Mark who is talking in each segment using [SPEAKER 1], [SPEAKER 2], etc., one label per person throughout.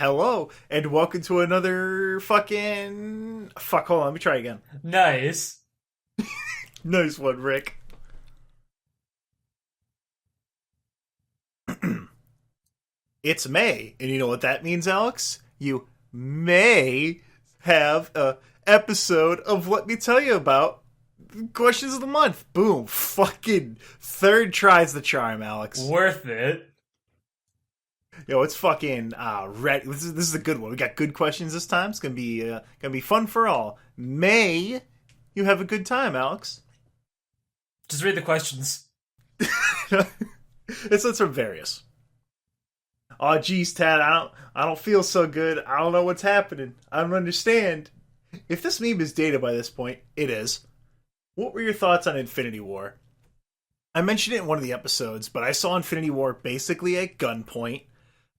[SPEAKER 1] Hello, and welcome to another fucking... Fuck, hold on, let me try again.
[SPEAKER 2] Nice.
[SPEAKER 1] Nice one, Rick. It's May, and you know what that means, Alex? You may have a episode of Let Me Tell You About Questions of the Month. Boom. Fucking third tries the charm, Alex.
[SPEAKER 2] Worth it.
[SPEAKER 1] Yo, it's fucking red. This is a good one. We got good questions this time. It's gonna be fun for all. May you have a good time, Alex?
[SPEAKER 2] Just read the questions.
[SPEAKER 1] It's from various. Oh, geez, Tad, I don't feel so good. I don't know what's happening. I don't understand. If this meme is dated by this point, it is. What were your thoughts on Infinity War? I mentioned it in one of the episodes, but I saw Infinity War basically at gunpoint.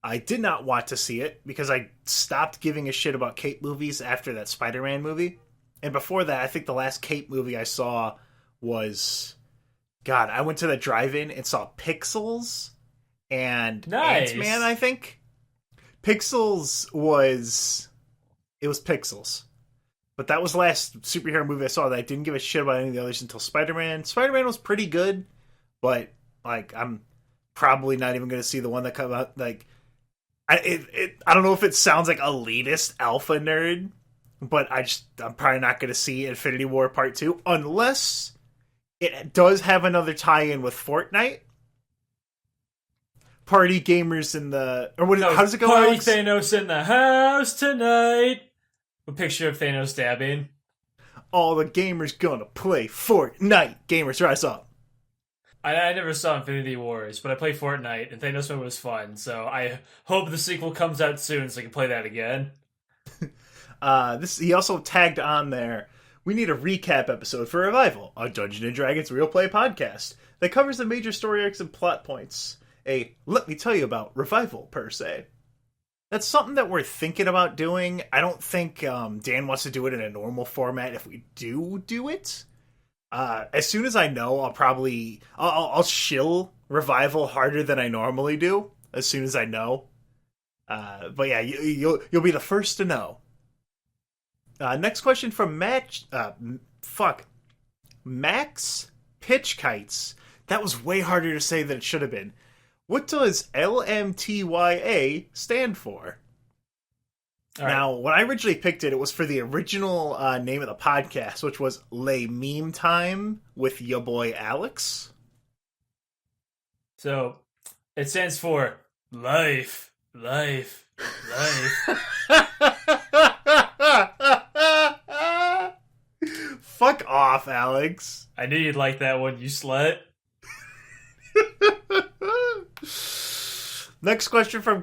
[SPEAKER 1] I did not want to see it because I stopped giving a shit about Cape movies after that Spider-Man movie. And before that, I think the last Cape movie I saw was... God, I went to the drive-in and saw Pixels and
[SPEAKER 2] Nice.
[SPEAKER 1] Ant-Man, I think. Pixels was... It was Pixels. But that was the last superhero movie I saw that I didn't give a shit about any of the others until Spider-Man. Spider-Man was pretty good, but like I'm probably not even going to see the one that comes out. Like, I don't know if it sounds like elitist alpha nerd, but I'm probably not going to see Infinity War Part 2 unless it does have another tie-in with Fortnite. Party gamers in the... Or what?
[SPEAKER 2] No,
[SPEAKER 1] how does it go,
[SPEAKER 2] Party
[SPEAKER 1] Alex?
[SPEAKER 2] Thanos in the house tonight. A picture of Thanos dabbing.
[SPEAKER 1] All the gamers gonna play Fortnite. Gamers, rise up.
[SPEAKER 2] I never saw Infinity Wars, but I play Fortnite, and Thanos one was fun, so I hope the sequel comes out soon so I can play that again.
[SPEAKER 1] He also tagged on there, we need a recap episode for Revival, a Dungeons & Dragons real play podcast that covers the major story arcs and plot points. A Let Me Tell You About Revival, per se. That's something that we're thinking about doing. I don't think Dan wants to do it in a normal format if we do it. As soon as I know, I'll shill Revival harder than I normally do. As soon as I know, but yeah, you'll be the first to know. Next question from Max Pitchkites. That was way harder to say than it should have been. What does LMTYA stand for?
[SPEAKER 2] All right.
[SPEAKER 1] Now, when I originally picked it, it was for the original name of the podcast, which was Lay Meme Time with ya boy Alex.
[SPEAKER 2] So, it stands for life, life, life.
[SPEAKER 1] Fuck off, Alex.
[SPEAKER 2] I knew you'd like that one, you slut.
[SPEAKER 1] Next question from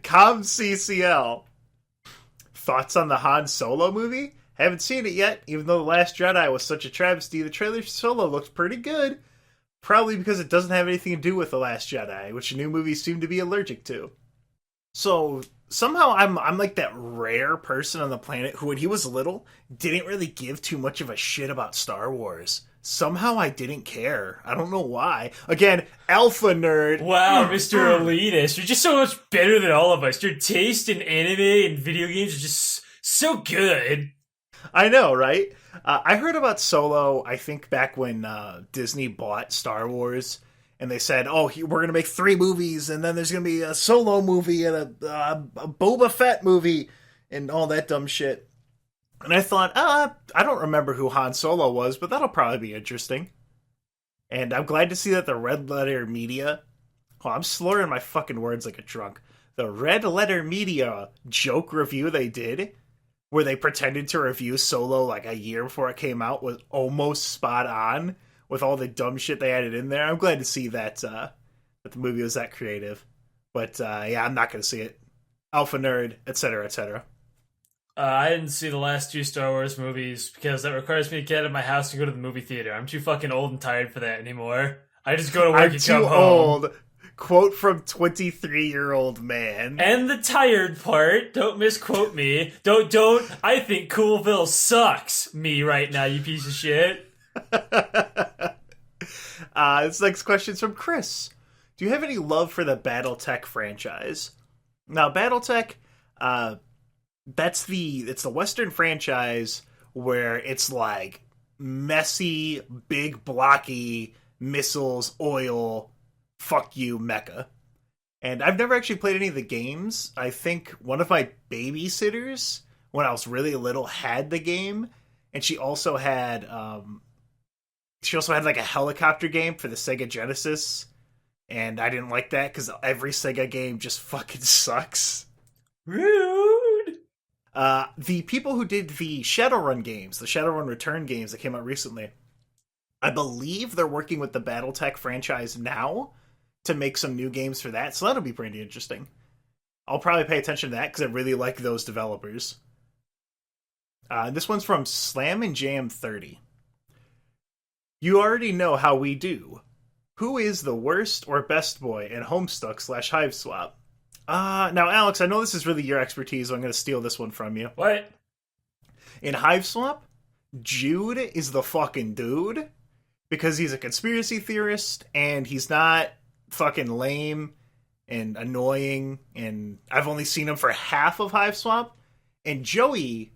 [SPEAKER 1] ComCCL. Thoughts on the Han Solo movie? Haven't seen it yet, even though The Last Jedi was such a travesty. The trailer for Solo looks pretty good. Probably because it doesn't have anything to do with The Last Jedi, which new movies seem to be allergic to. So, somehow I'm like that rare person on the planet who, when he was little, didn't really give too much of a shit about Star Wars. Somehow I didn't care. I don't know why. Again, alpha nerd.
[SPEAKER 2] Wow, Mr. Elitist. You're just so much better than all of us. Your taste in anime and video games are just so good.
[SPEAKER 1] I know, right? I heard about Solo, I think, back when Disney bought Star Wars. And they said, oh, we're going to make 3 movies. And then there's going to be a Solo movie and a Boba Fett movie. And all that dumb shit. And I thought, I don't remember who Han Solo was, but that'll probably be interesting. And I'm glad to see that the Red Letter Media... Oh, I'm slurring my fucking words like a drunk. The Red Letter Media joke review they did, where they pretended to review Solo like a year before it came out, was almost spot on with all the dumb shit they added in there. I'm glad to see that the movie was that creative. But yeah, I'm not going to see it. Alpha nerd, etc., etc.
[SPEAKER 2] I didn't see the last 2 Star Wars movies because that requires me to get out of my house and go to the movie theater. I'm too fucking old and tired for that anymore. I just go to work
[SPEAKER 1] I'm
[SPEAKER 2] and
[SPEAKER 1] too
[SPEAKER 2] come home.
[SPEAKER 1] old. Quote from 23-year-old man.
[SPEAKER 2] And the tired part, don't misquote me. Don't. I think Coolville sucks. Me right now, you piece of shit.
[SPEAKER 1] This next question's from Chris. Do you have any love for the BattleTech franchise? Now, BattleTech, uh, it's the Western franchise where it's like messy, big, blocky missiles, oil, fuck you, mecha. And I've never actually played any of the games. I think one of my babysitters, when I was really little, had the game, and she also had like a helicopter game for the Sega Genesis, and I didn't like that because every Sega game just fucking sucks.
[SPEAKER 2] Rude.
[SPEAKER 1] The people who did the Shadowrun games, the Shadowrun Return games that came out recently, I believe they're working with the BattleTech franchise now to make some new games for that, so that'll be pretty interesting. I'll probably pay attention to that because I really like those developers. This one's from Slam and Jam 30. You already know how we do. Who is the worst or best boy in Homestuck/Hive Swap? Now, Alex, I know this is really your expertise, so I'm going to steal this one from you.
[SPEAKER 2] What?
[SPEAKER 1] In Hive Swap, Jude is the fucking dude because he's a conspiracy theorist and he's not fucking lame and annoying, and I've only seen him for half of Hive Swap. And Joey,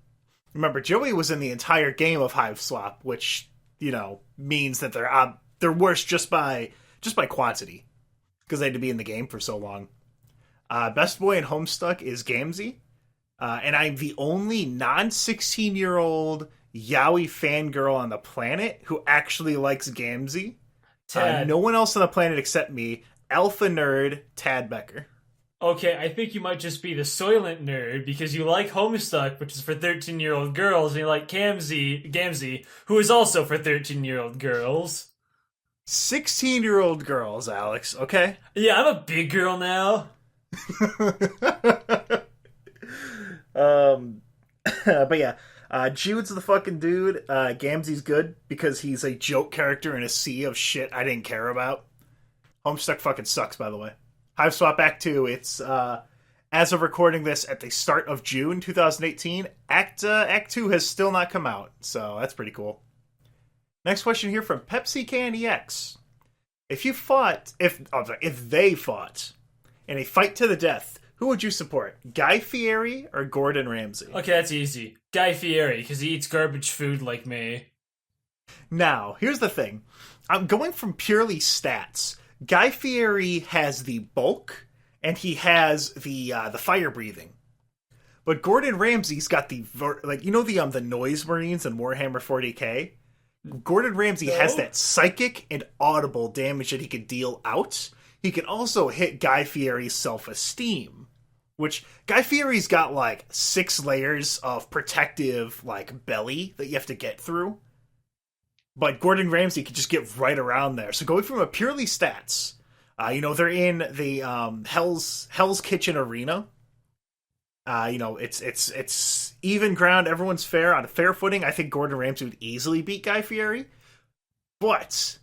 [SPEAKER 1] remember, Joey was in the entire game of Hive Swap, which, you know, means that they're worse just by quantity because they had to be in the game for so long. Best boy in Homestuck is Gamzee, and I'm the only non-16-year-old yaoi fangirl on the planet who actually likes Gamzee. No one else on the planet except me, alpha nerd Tad Becker.
[SPEAKER 2] Okay, I think you might just be the Soylent nerd because you like Homestuck, which is for 13-year-old girls, and you like Gamzee, who is also for 13-year-old girls.
[SPEAKER 1] 16-year-old girls, Alex, okay?
[SPEAKER 2] Yeah, I'm a big girl now.
[SPEAKER 1] But yeah, Jude's the fucking dude. Gamzee's good because he's a joke character in a sea of shit I didn't care about. Homestuck fucking sucks, by the way. Hive Swap Act 2, it's, as of recording this at the start of June 2018, Act 2 has still not come out, so that's pretty cool. Next question here from Pepsi Can EX. If they fought in a fight to the death, who would you support? Guy Fieri or Gordon Ramsay?
[SPEAKER 2] Okay, that's easy. Guy Fieri, because he eats garbage food like me.
[SPEAKER 1] Now, here's the thing. I'm going from purely stats. Guy Fieri has the bulk, and he has the fire breathing. But Gordon Ramsay's got the the noise marines in Warhammer 40k. Gordon Ramsay has that psychic and audible damage that he can deal out. He can also hit Guy Fieri's self-esteem, which Guy Fieri's got like 6 layers of protective like belly that you have to get through. But Gordon Ramsay can just get right around there. So going from a purely stats, they're in the Hell's Kitchen arena. It's even ground. Everyone's fair on a fair footing. I think Gordon Ramsay would easily beat Guy Fieri. But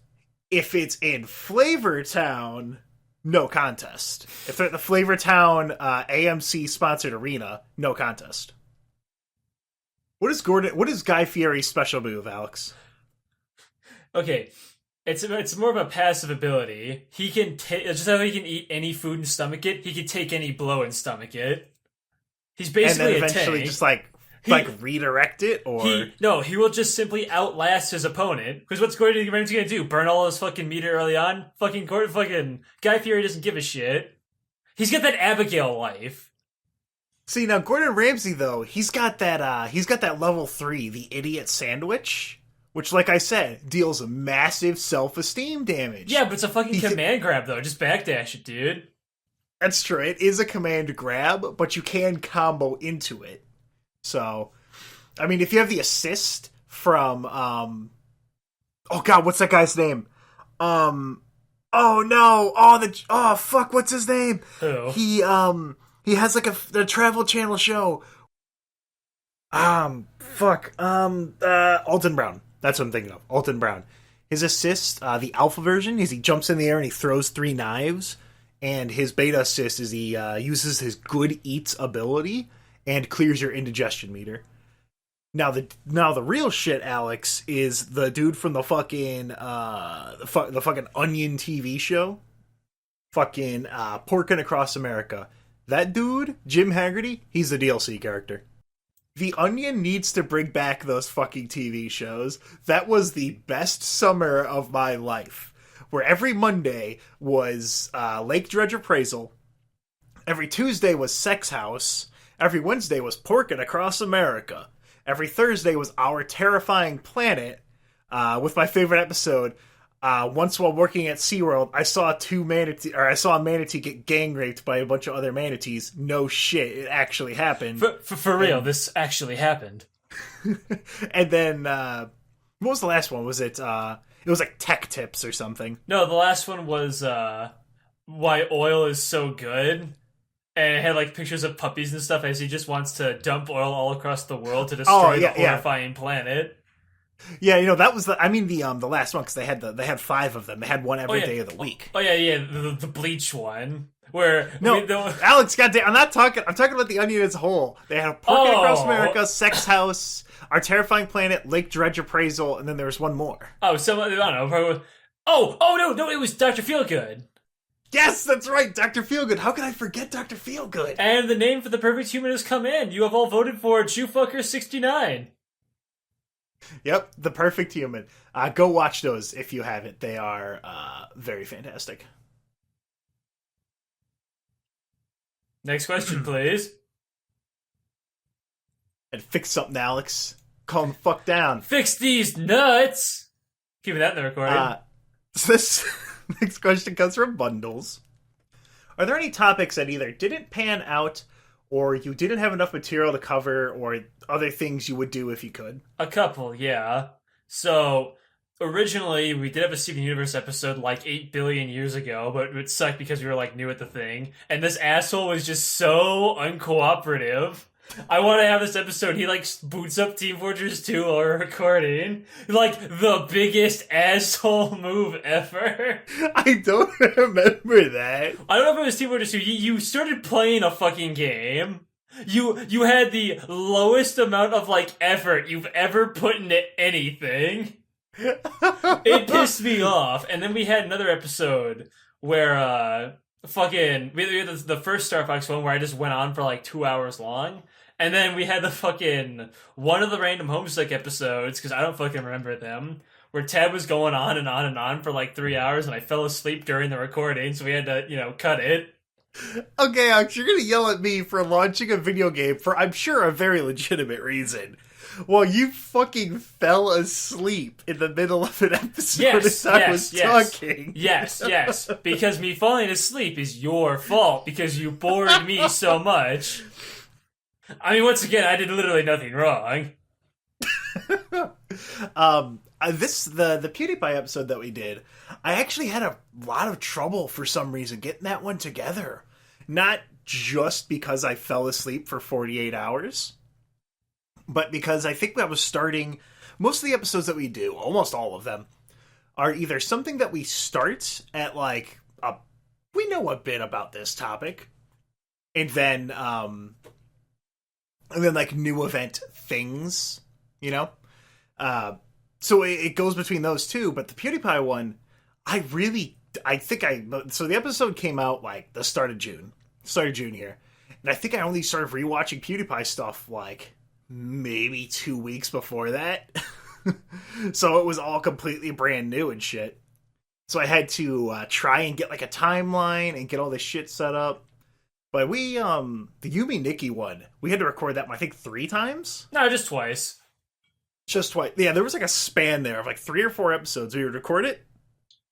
[SPEAKER 1] if it's in Flavor Town, no contest. If they're at the Flavor Town AMC sponsored arena, no contest. What is Guy Fieri's special move, Alex?
[SPEAKER 2] Okay, it's more of a passive ability. He can just how he can eat any food and stomach it. He can take any blow and stomach it. He's basically
[SPEAKER 1] and then eventually just redirect it, or
[SPEAKER 2] he will just simply outlast his opponent. Because what's Gordon Ramsay gonna do? Burn all his fucking meat early on? Fucking Guy Fieri doesn't give a shit. He's got that Abigail life.
[SPEAKER 1] See, now Gordon Ramsay though, he's got that level 3, the idiot sandwich. Which, like I said, deals massive self-esteem damage.
[SPEAKER 2] Yeah, but it's a fucking command grab, though. Just backdash it, dude.
[SPEAKER 1] That's true. It is a command grab, but you can combo into it. So, I mean, if you have the assist from, oh god, what's that guy's name? Oh no, what's his name?
[SPEAKER 2] Who?
[SPEAKER 1] He has like a Travel Channel show. Alton Brown. That's what I'm thinking of. Alton Brown. His assist, the alpha version, is he jumps in the air and he throws 3 knives. And his beta assist is he uses his good eats ability and clears your indigestion meter. Now the real shit, Alex, is the dude from the fucking the fucking Onion TV show, fucking Porkin' Across America. That dude, Jim Haggerty, he's a DLC character. The Onion needs to bring back those fucking TV shows. That was the best summer of my life. Where every Monday was Lake Dredge Appraisal. Every Tuesday was Sex House. Every Wednesday was Porkin' Across America. Every Thursday was Our Terrifying Planet. With my favorite episode, once while working at SeaWorld, I saw a manatee get gang raped by a bunch of other manatees. No shit, it actually happened.
[SPEAKER 2] For real, this actually happened.
[SPEAKER 1] And then, what was the last one? Was it was like Tech Tips or something.
[SPEAKER 2] No, the last one was why oil is so good. And it had like pictures of puppies and stuff as he just wants to dump oil all across the world to destroy the horrifying planet.
[SPEAKER 1] Yeah, that was the last one because they had 5 of them. They had one every day of the week.
[SPEAKER 2] Oh yeah, the bleach one where
[SPEAKER 1] Alex, goddamn, I'm talking about the Onion as a whole. They had a Porkin' Across America, Sex House, Our Terrifying Planet, Lake Dredge Appraisal, and then there was one more.
[SPEAKER 2] Oh, so I don't know. Probably, no, it was Dr. Feelgood.
[SPEAKER 1] Yes, that's right, Dr. Feelgood. How could I forget Dr. Feelgood?
[SPEAKER 2] And the name for the perfect human has come in. You have all voted for Jewfucker69.
[SPEAKER 1] Yep, the perfect human. Go watch those if you haven't. They are very fantastic.
[SPEAKER 2] Next question, please.
[SPEAKER 1] And fix something, Alex. Calm the fuck down.
[SPEAKER 2] Fix these nuts! Keeping that in the recording.
[SPEAKER 1] So this next question comes from Bundles. Are there any topics that either didn't pan out, or you didn't have enough material to cover, or other things you would do if you could?
[SPEAKER 2] A couple, yeah. So, originally, we did have a Steven Universe episode like 8 billion years ago, but it sucked because we were like new at the thing. And this asshole was just so uncooperative. I want to have this episode. He like boots up Team Fortress 2 while we're recording. Like the biggest asshole move ever.
[SPEAKER 1] I don't remember that.
[SPEAKER 2] I don't know if it was Team Fortress 2. You started playing a fucking game. You had the lowest amount of like effort you've ever put into anything. It pissed me off. And then we had another episode where we had the first Star Fox one where I just went on for like 2 hours long. And then we had the fucking one of the random Homesick episodes, because I don't fucking remember them, where Ted was going on and on and on for like 3 hours, and I fell asleep during the recording, so we had to, cut it.
[SPEAKER 1] Okay, Alex, you're gonna yell at me for launching a video game for, I'm sure, a very legitimate reason. Well, you fucking fell asleep in the middle of an episode as I was talking.
[SPEAKER 2] Yes. Because me falling asleep is your fault, because you bored me so much. I mean, once again, I did literally nothing wrong.
[SPEAKER 1] The PewDiePie episode that we did, I actually had a lot of trouble for some reason getting that one together. Not just because I fell asleep for 48 hours, but because I think that was starting... Most of the episodes that we do, almost all of them, are either something that we start at like, we know a bit about this topic, and then like new event things, so it goes between those two. But the PewDiePie one, so the episode came out like the start of June here, and I think I only started rewatching PewDiePie stuff like maybe 2 weeks before that. So it was all completely brand new and shit. So I had to try and get like a timeline and get all this shit set up. But we, the Yumi Nikki one, we had to record that, I think, 3 times?
[SPEAKER 2] No, just twice.
[SPEAKER 1] Just twice. Yeah, there was like a span there of like 3 or 4 episodes. We would record it,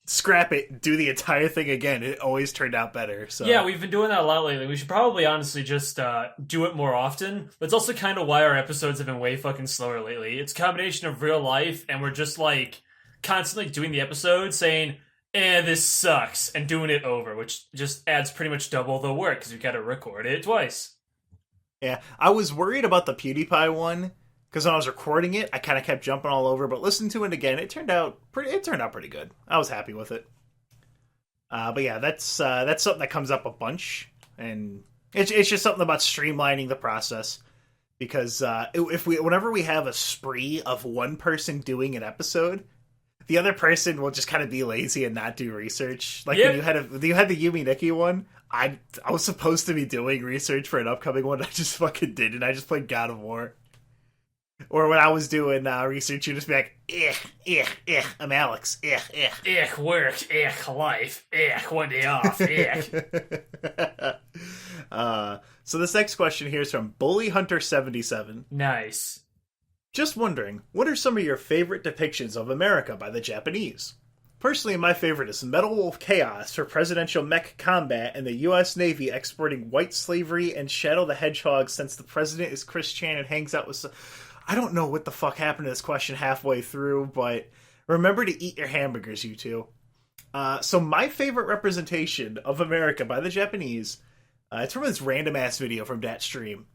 [SPEAKER 1] scrap it, do the entire thing again. It always turned out better. So
[SPEAKER 2] yeah, we've been doing that a lot lately. We should probably honestly just do it more often. But it's also kind of why our episodes have been way fucking slower lately. It's a combination of real life, and we're just like constantly doing the episode saying, this sucks, and doing it over, which just adds pretty much double the work, because we gotta record it twice.
[SPEAKER 1] Yeah, I was worried about the PewDiePie one, because when I was recording it, I kind of kept jumping all over, but listening to it again, it turned out pretty good. I was happy with it. But yeah, that's something that comes up a bunch, and it's just something about streamlining the process, because whenever we have a spree of one person doing an episode, the other person will just kind of be lazy and not do research. Like
[SPEAKER 2] Yep.
[SPEAKER 1] when you had the Yumi Nikki one, I was supposed to be doing research for an upcoming one. I just fucking didn't. I just played God of War. Or when I was doing research, you'd just be like, I'm Alex,
[SPEAKER 2] Work, life, one day off,
[SPEAKER 1] So this next question here is from Bully Hunter 77.
[SPEAKER 2] Nice.
[SPEAKER 1] Just wondering, what are some of your favorite depictions of America by the Japanese? Personally, my favorite is Metal Wolf Chaos for presidential mech combat and the U.S. Navy exporting white slavery and Shadow the Hedgehog since the president is Chris Chan and hangs out with... I don't know what the fuck happened to this question halfway through, but remember to eat your hamburgers, you two. So my favorite representation of America by the Japanese, it's from this random-ass video from that stream.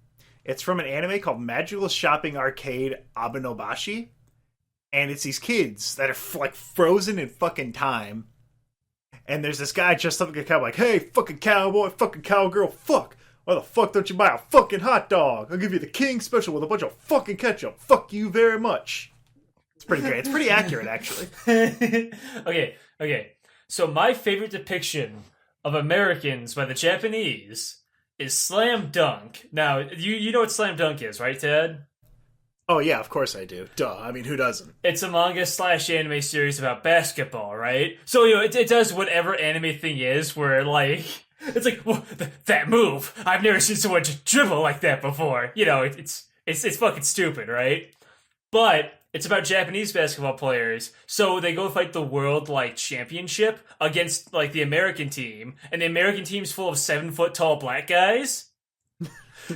[SPEAKER 1] It's from an anime called Magical Shopping Arcade Abenobashi. And it's these kids that are like frozen in fucking time. And there's this guy dressed up like a cowboy, like, hey, fucking cowboy, fucking cowgirl, fuck. Why the fuck don't you buy a fucking hot dog? I'll give you the king special with a bunch of fucking ketchup. Fuck you very much. It's pretty great. It's pretty accurate, actually.
[SPEAKER 2] Okay. So my favorite depiction of Americans by the Japanese is Slam Dunk. Now, you know what Slam Dunk is, right, Ted?
[SPEAKER 1] Oh, yeah, of course I do. Duh. I mean, who doesn't?
[SPEAKER 2] It's a manga/anime series about basketball, right? So, it does whatever anime thing is, where, like... It's like, well, that move. I've never seen someone dribble like that before. It's fucking stupid, right? But it's about Japanese basketball players. So they go fight the world championship against the American team, and the American team's full of 7-foot tall black guys.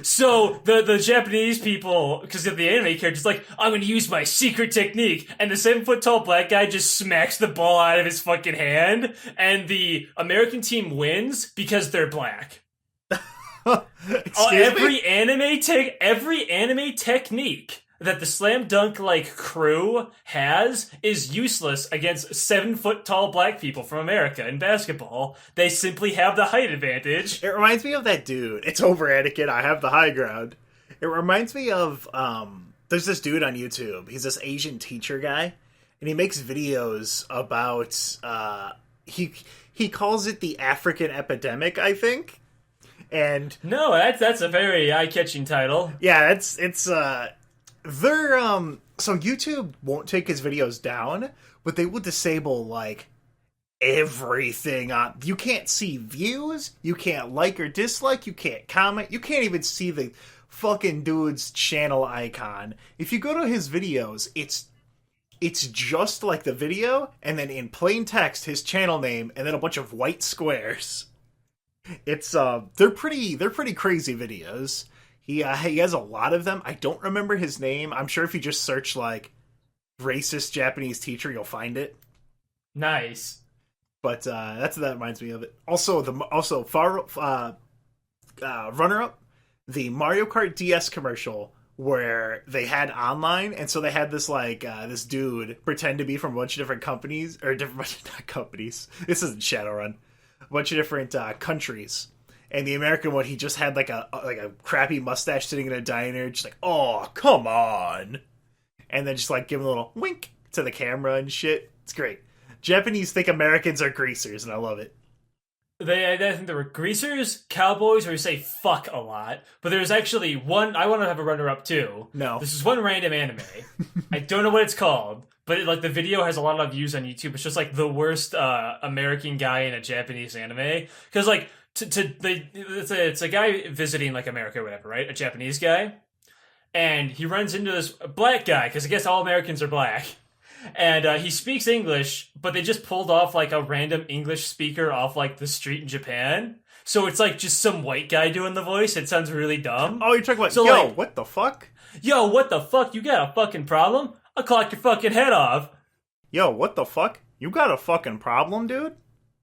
[SPEAKER 2] So the Japanese people, because of the anime characters, I'm going to use my secret technique, and the 7-foot tall black guy just smacks the ball out of his fucking hand, and the American team wins because they're black. Every anime technique that the Slam Dunk crew has is useless against 7-foot tall black people from America in basketball. They simply have the height advantage.
[SPEAKER 1] It reminds me of that dude. It's over, Anakin. I have the high ground. It reminds me of there's this dude on YouTube. He's this Asian teacher guy, and he makes videos about he calls it the African epidemic, I think. And
[SPEAKER 2] no, that's a very eye-catching title.
[SPEAKER 1] Yeah, it's they're so YouTube won't take his videos down, but they will disable everything on. You can't see views, you can't like or dislike, you can't comment, you can't even see the fucking dude's channel icon. If you go to his videos, it's just like the video, and then in plain text his channel name, and then a bunch of white squares. It's they're pretty crazy videos. He has a lot of them. I don't remember his name. I'm sure if you just search racist Japanese teacher, you'll find it.
[SPEAKER 2] Nice.
[SPEAKER 1] But that reminds me of it. Also runner up, the Mario Kart DS commercial where they had online, and so they had this this dude pretend to be from a bunch of different companies or not companies. This isn't Shadowrun. A bunch of different countries. And the American one, he just had a crappy mustache sitting in a diner, just oh, come on. And then just give him a little wink to the camera and shit. It's great. Japanese think Americans are greasers, and I love it.
[SPEAKER 2] I think there were greasers, cowboys, where you say fuck a lot. But there's actually one, I want to have a runner-up too.
[SPEAKER 1] No.
[SPEAKER 2] This is one random anime. I don't know what it's called, but the video has a lot of views on YouTube. It's just the worst American guy in a Japanese anime. Because it's a guy visiting America or whatever, right? A Japanese guy, and he runs into this black guy because I guess all Americans are black, and he speaks English, but they just pulled off a random English speaker off the street in Japan, so it's just some white guy doing the voice. It sounds really dumb.
[SPEAKER 1] Oh, you're talking about what the fuck?
[SPEAKER 2] Yo, what the fuck? You got a fucking problem? I'll clock your fucking head off.
[SPEAKER 1] Yo, what the fuck? You got a fucking problem, dude?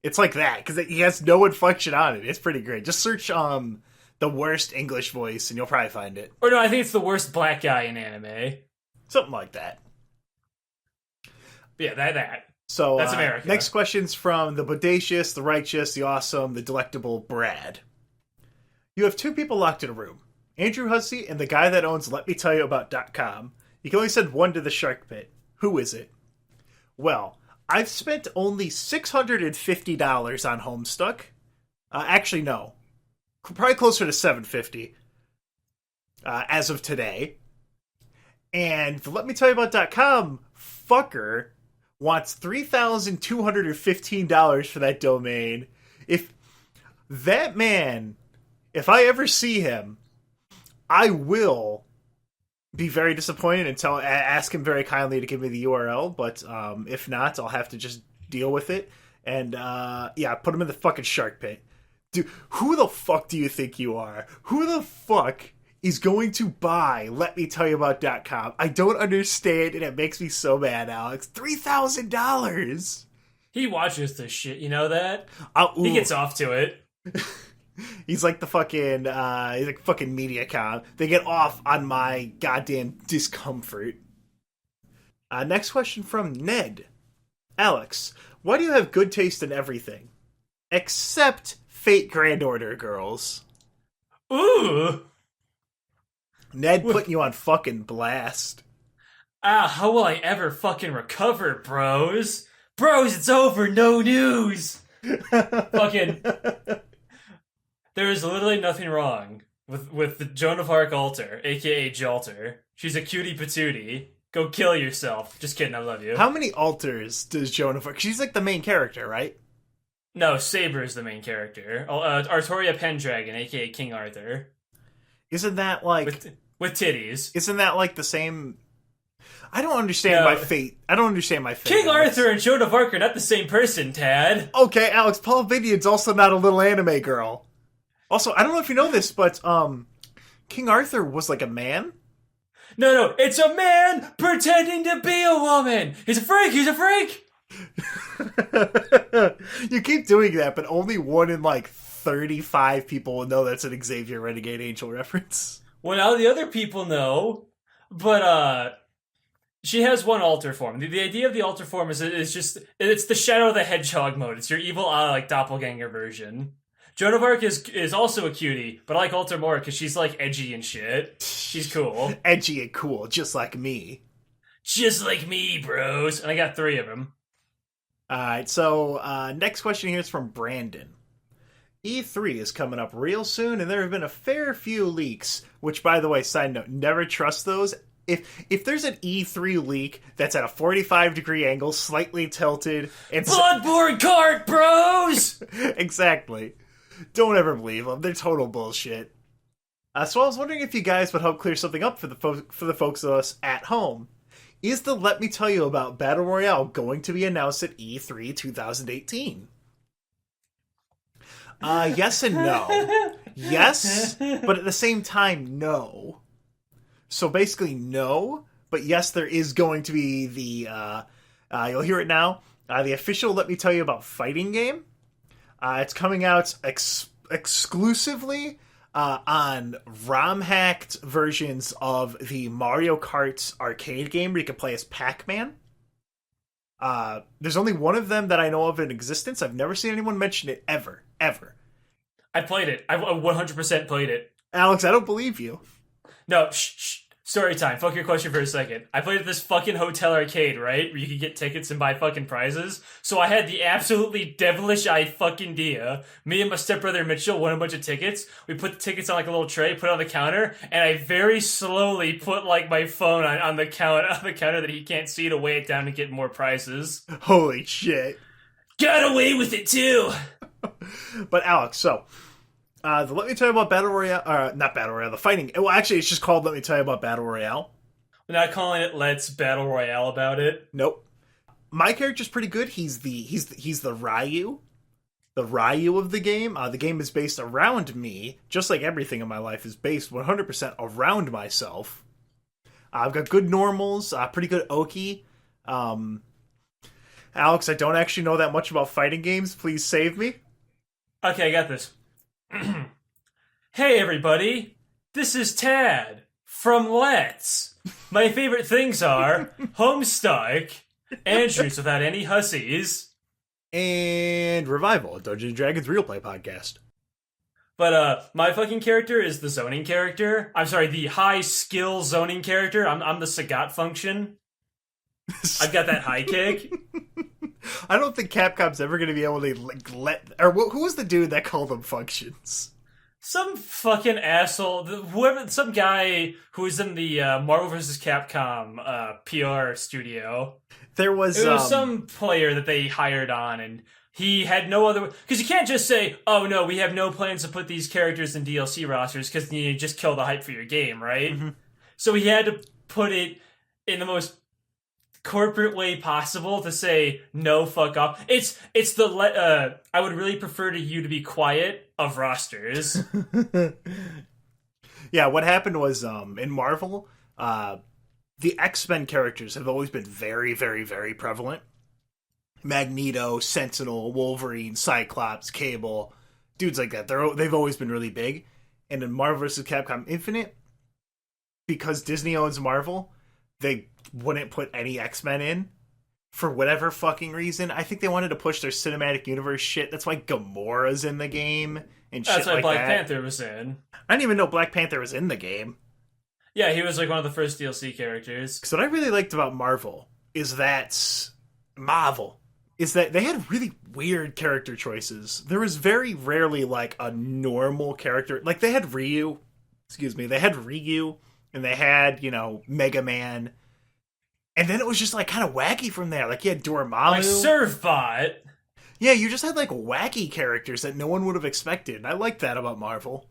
[SPEAKER 1] It's like that, because he has no inflection on it. It's pretty great. Just search the worst English voice, and you'll probably find it.
[SPEAKER 2] Or no, I think it's the worst black guy in anime.
[SPEAKER 1] Something like that.
[SPEAKER 2] But yeah, that.
[SPEAKER 1] So
[SPEAKER 2] that's America.
[SPEAKER 1] Next question's from the bodacious, the righteous, the awesome, the delectable Brad. You have two people locked in a room. Andrew Hussey and the guy that owns LetMeTellYouAbout.com. You can only send one to the shark pit. Who is it? Well, I've spent only $650 on Homestuck. Actually, no. Probably closer to $750 as of today. And the Let Me Tell You About.com fucker wants $3,215 for that domain. If that man, if I ever see him, I will be very disappointed and ask him very kindly to give me the URL. But if not, I'll have to just deal with it. And put him in the fucking shark pit. Dude, who the fuck do you think you are? Who the fuck is going to buy LetMeTellYouAbout.com? I don't understand, and it makes me so mad, Alex. $3,000!
[SPEAKER 2] He watches this shit, you know that? He gets off to it.
[SPEAKER 1] He's like the fucking, MediaCom. They get off on my goddamn discomfort. Next question from Ned. Alex, why do you have good taste in everything? Except Fate Grand Order girls.
[SPEAKER 2] Ooh!
[SPEAKER 1] Ned putting you on fucking blast.
[SPEAKER 2] How will I ever fucking recover, bros? Bros, it's over, no news! Fucking... There is literally nothing wrong with the Joan of Arc altar, aka Jalter. She's a cutie patootie. Go kill yourself. Just kidding, I love you.
[SPEAKER 1] How many altars does Joan of Arc... She's like the main character, right?
[SPEAKER 2] No, Saber is the main character. Artoria Pendragon, aka King Arthur.
[SPEAKER 1] Isn't that like...
[SPEAKER 2] With titties.
[SPEAKER 1] Isn't that like the same... I don't understand my fate. I don't understand my fate.
[SPEAKER 2] King
[SPEAKER 1] Alex.
[SPEAKER 2] Arthur and Joan of Arc are not the same person, Tad.
[SPEAKER 1] Okay, Alex, Paul Vineyard's also not a little anime girl. Also, I don't know if you know this, but King Arthur was like a man?
[SPEAKER 2] No, it's a man pretending to be a woman! He's a freak!
[SPEAKER 1] You keep doing that, but only 1 in like 35 people will know that's an Xavier Renegade Angel reference.
[SPEAKER 2] Well, now the other people know, but she has one alter form. The idea of the alter form is it's the Shadow of the Hedgehog mode. It's your evil like doppelganger version. Joan of Arc is also a cutie, but I like alter more because she's like edgy and shit. She's cool.
[SPEAKER 1] Edgy and cool, just like me.
[SPEAKER 2] Just like me, bros. And I got 3 of them.
[SPEAKER 1] Alright, so next question here is from Brandon. E3 is coming up real soon, and there have been a fair few leaks, which, by the way, side note, never trust those. If there's an E3 leak that's at a 45-degree angle, slightly tilted... and
[SPEAKER 2] Bloodborne cart, bros!
[SPEAKER 1] Exactly. Don't ever believe them. They're total bullshit. So I was wondering if you guys would help clear something up for the folks of us at home. Is the Let Me Tell You About Battle Royale going to be announced at E3 2018? Yes and no. Yes, but at the same time, no. So basically, no, but yes, there is going to be the, you'll hear it now, the official Let Me Tell You About fighting game. It's coming out exclusively on ROM-hacked versions of the Mario Kart arcade game where you can play as Pac-Man. There's only one of them that I know of in existence. I've never seen anyone mention it ever.
[SPEAKER 2] I played it. I 100% played it.
[SPEAKER 1] Alex, I don't believe you.
[SPEAKER 2] No, shh. Story time. Fuck your question for a second. I played at this fucking hotel arcade, right? Where you could get tickets and buy fucking prizes. So I had the absolutely devilish-eyed fucking idea. Me and my stepbrother Mitchell won a bunch of tickets. We put the tickets on like a little tray, put it on the counter, and I very slowly put like my phone on the counter that he can't see to weigh it down to get more prizes.
[SPEAKER 1] Holy shit.
[SPEAKER 2] Got away with it too!
[SPEAKER 1] But Alex, so... Let Me Tell You About Battle Royale, not Battle Royale, the fighting. Well, actually, it's just called Let Me Tell You About Battle Royale.
[SPEAKER 2] We're not calling it Let's Battle Royale about it.
[SPEAKER 1] Nope. My character's pretty good. He's the Ryu. The Ryu of the game. The game is based around me, just like everything in my life is based 100% around myself. I've got good normals, pretty good Oki. Alex, I don't actually know that much about fighting games. Please save me.
[SPEAKER 2] Okay, I got this. Hey everybody, this is Tad from Let's. My favorite things are Homestuck, Andrews Without Any Hussies,
[SPEAKER 1] and Revival, a Dungeons & Dragons real play podcast.
[SPEAKER 2] But my fucking character is the zoning character. I'm sorry, the high skill zoning character. I'm the Sagat function. I've got that high kick.
[SPEAKER 1] I don't think Capcom's ever going to be able to let... Or who was the dude that called them functions?
[SPEAKER 2] Some fucking asshole, some guy who was in the Marvel vs. Capcom PR studio.
[SPEAKER 1] There was
[SPEAKER 2] some player that they hired on, and he had no other... Because you can't just say, oh no, we have no plans to put these characters in DLC rosters because you just kill the hype for your game, right? Mm-hmm. So he had to put it in the most corporate way possible to say, no, fuck off. It's the... I would really prefer you to be quiet of rosters.
[SPEAKER 1] Yeah, what happened was, in Marvel, the X-Men characters have always been very, very, very prevalent. Magneto, Sentinel, Wolverine, Cyclops, Cable, dudes like that. They've always been really big. And in Marvel vs. Capcom Infinite, because Disney owns Marvel, they wouldn't put any X-Men in for whatever fucking reason. I think they wanted to push their cinematic universe shit. That's why Gamora's in the game and shit like that.
[SPEAKER 2] That's why Black Panther was in.
[SPEAKER 1] I didn't even know Black Panther was in the game.
[SPEAKER 2] Yeah, he was like one of the first DLC characters.
[SPEAKER 1] Because what I really liked about Marvel is that they had really weird character choices. There was very rarely like a normal character. Like they had Ryu, and they had, Mega Man. And then it was just like kind of wacky from there. Like you had Dormammu.
[SPEAKER 2] Like Servbot.
[SPEAKER 1] Yeah, you just had like wacky characters that no one would have expected. And I liked that about Marvel.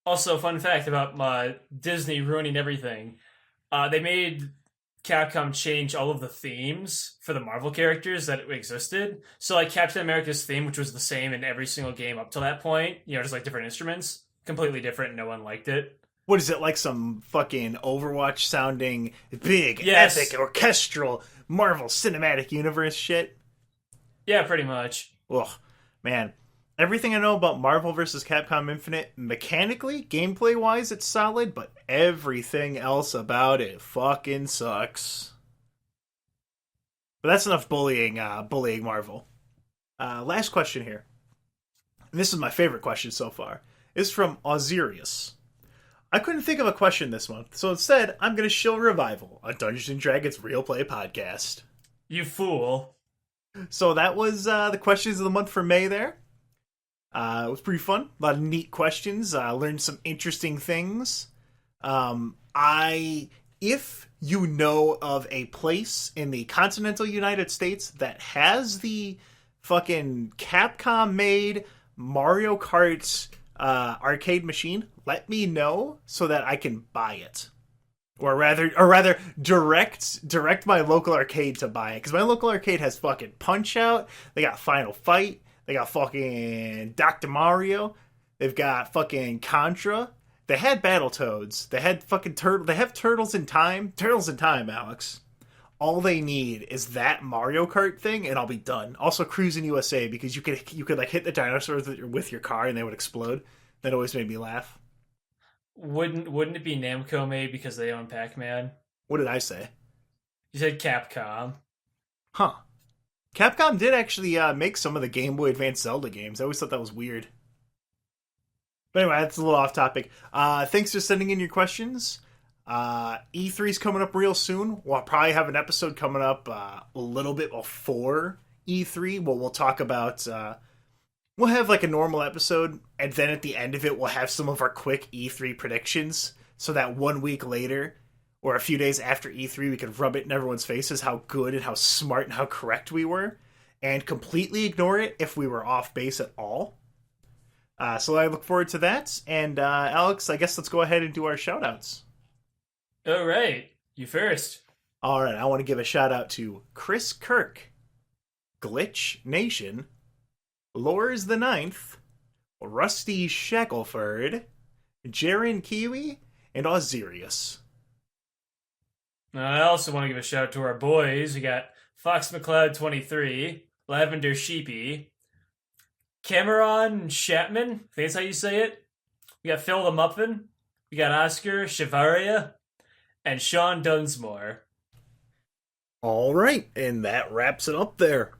[SPEAKER 2] Also, fun fact about Disney ruining everything. They made Capcom change all of the themes for the Marvel characters that existed. So like Captain America's theme, which was the same in every single game up to that point, just like different instruments, completely different, no one liked it.
[SPEAKER 1] What is it, like some fucking Overwatch sounding big, epic, orchestral Marvel Cinematic Universe shit?
[SPEAKER 2] Yeah, pretty much.
[SPEAKER 1] Ugh, man. Everything I know about Marvel vs. Capcom Infinite, mechanically, gameplay-wise, it's solid, but everything else about it fucking sucks. But that's enough bullying Marvel. Last question here. And this is my favorite question so far. It's from Ozirius. I couldn't think of a question this month, so instead, I'm going to SHILL Revival, a Dungeons & Dragons real play podcast.
[SPEAKER 2] You fool. So
[SPEAKER 1] that was the questions of the month for May there. It was pretty fun. A lot of neat questions. Learned some interesting things. If you know of a place in the continental United States that has the fucking Capcom-made Mario Kart arcade machine, let me know so that I can buy it. Or rather, direct my local arcade to buy it. Because my local arcade has fucking Punch-Out. They got Final Fight. They got fucking Dr. Mario. They've got fucking Contra. They had Battletoads. They had fucking They have Turtles in Time. Turtles in Time, Alex. All they need is that Mario Kart thing, and I'll be done. Also, Cruis'n USA, because you could like hit the dinosaurs with your car, and they would explode. That always made me laugh.
[SPEAKER 2] Wouldn't it be Namco made because they own Pac-Man?
[SPEAKER 1] What did I say?
[SPEAKER 2] You said Capcom.
[SPEAKER 1] Huh. Capcom did actually make some of the Game Boy Advance Zelda games. I always thought that was weird. But anyway, that's a little off topic. Thanks for sending in your questions. E3's coming up real soon. We'll probably have an episode coming up a little bit before E3. We'll talk about... we'll have like a normal episode, and then at the end of it, we'll have some of our quick E3 predictions, so that 1 week later, or a few days after E3, we can rub it in everyone's faces how good and how smart and how correct we were, and completely ignore it if we were off base at all. So I look forward to that, and Alex, I guess let's go ahead and do our shoutouts.
[SPEAKER 2] All right, you first.
[SPEAKER 1] All right, I want to give a shout out to Chris Kirk, Glitch Nation, Lors the Ninth, Rusty Shackleford, Jaren Kiwi, and Ozirius.
[SPEAKER 2] I also want to give a shout out to our boys. We got Fox McCloud 23, Lavender Sheepy, Cameron Chapman, I think that's how you say it. We got Phil the Muffin, we got Oscar Shivaria, and Sean Dunsmore.
[SPEAKER 1] All right, and that wraps it up there.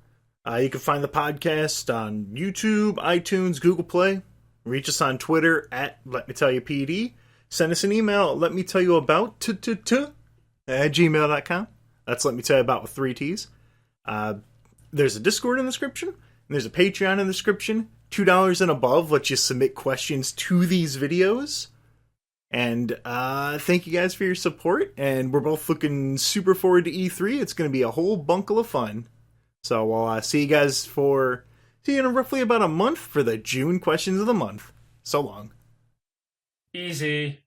[SPEAKER 1] You can find the podcast on YouTube, iTunes, Google Play. Reach us on Twitter at LetMeTellYouPD. Send us an email at LetMeTellYouAbout at gmail.com. That's Let Me Tell You About with 3 T's. There's a Discord in the description, and there's a Patreon in the description. $2 and above lets you submit questions to these videos. And thank you guys for your support, and we're both looking super forward to E3. It's going to be a whole bunkle of fun. So we'll see you guys in roughly about a month for the June questions of the month. So long.
[SPEAKER 2] Easy.